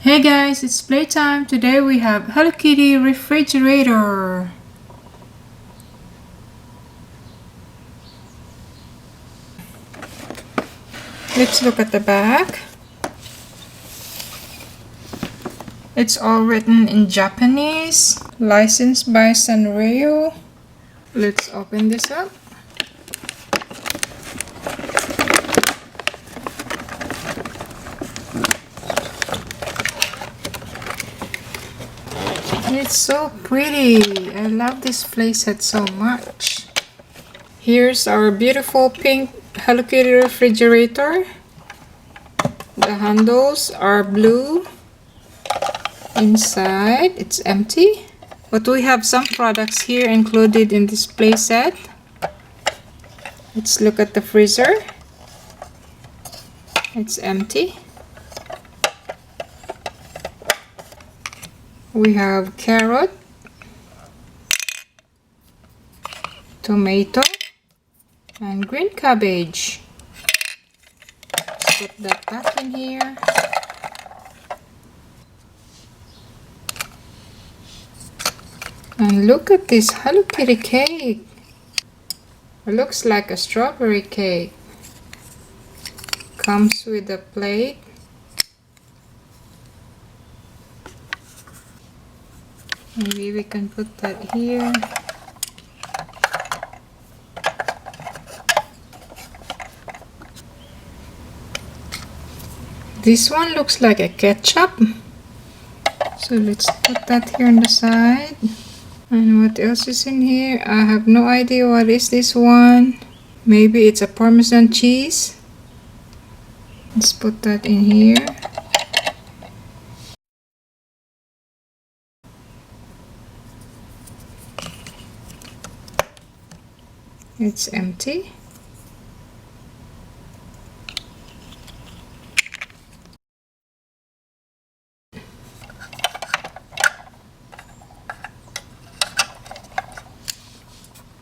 Hey guys, it's playtime. Today we have Hello Kitty refrigerator. Let's look at the back. It's all written in Japanese. Licensed by Sanrio. Let's open this up. It's so pretty. I love this playset so much. Here's our beautiful pink Hello Kitty refrigerator. The handles are blue. Inside, it's empty. But we have some products here included in this playset. Let's look at the freezer. It's empty. We have carrot, tomato, and green cabbage. Let's put that back in here. And look at this Hello Kitty cake. It looks like a strawberry cake. Comes with a plate. Maybe we can put that here. This one looks like a ketchup. So let's put that here on the side. And what else is in here? I have no idea what is this one. Maybe it's a Parmesan cheese. Let's put that in here. It's empty.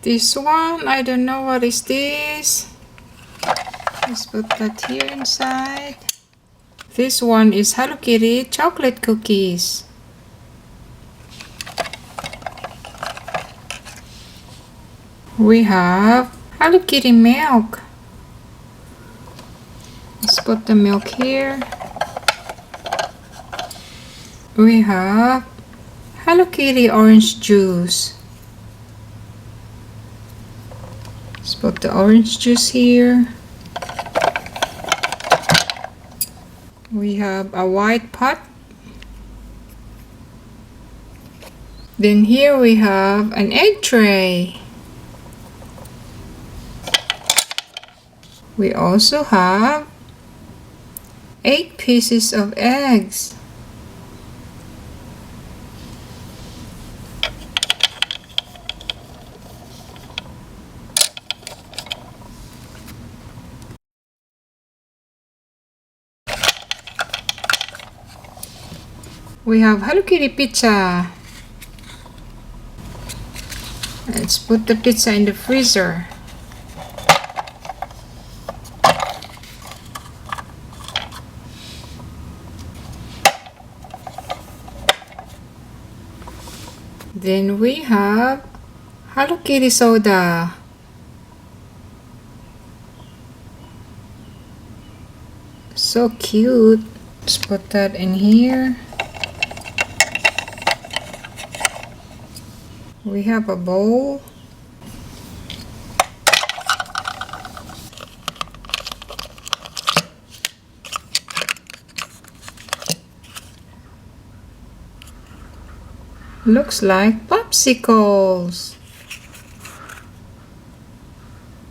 This one, I don't know what is this. Let's put that here inside. This one is Hello Kitty chocolate cookies. We have Hello Kitty milk. Let's put the milk here. We have Hello Kitty orange juice. Let's put the orange juice here. We have a white pot. Then here we have an egg tray. We also have 8 pieces of eggs. We have Hello Kitty pizza. Let's put the pizza in the freezer. Then we have Hello Kitty soda. So cute. Let's put that in here. We have a bowl. Looks like popsicles.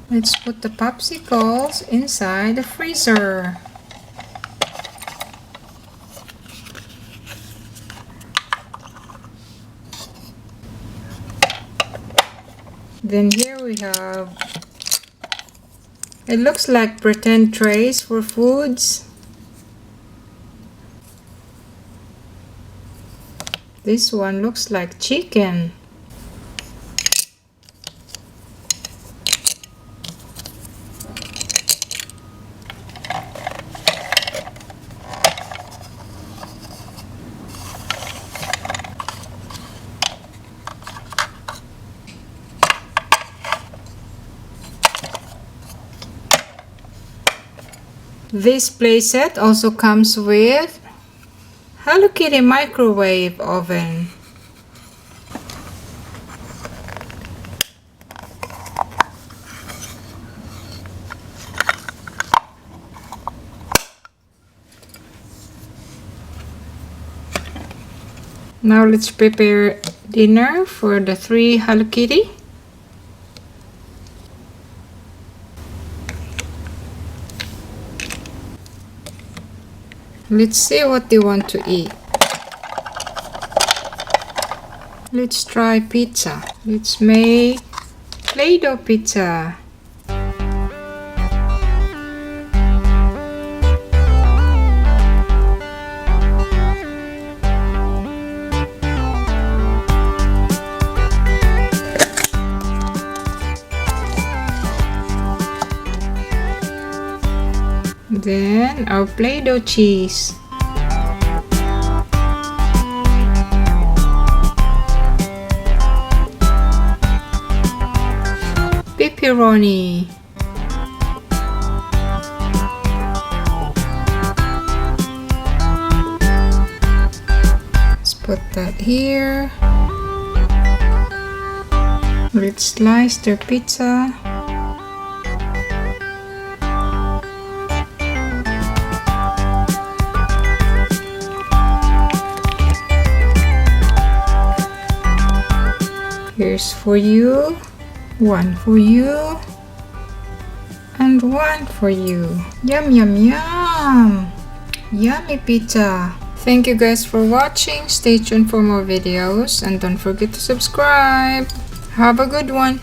Let's put the popsicles inside the freezer. Then here we have, it looks like pretend trays for foods. This one looks like chicken. This playset also comes with Hello Kitty microwave oven. Now let's prepare dinner for the 3 Hello Kitty. Let's see what they want to eat. Let's try pizza. Let's make Play-Doh pizza. Then our Play-Doh cheese. Pepperoni. Let's put that here. Let's slice the pizza. Here's for you, one for you, and one for you. Yum, yum, yum. Yummy pizza. Thank you guys for watching. Stay tuned for more videos and don't forget to subscribe. Have a good one.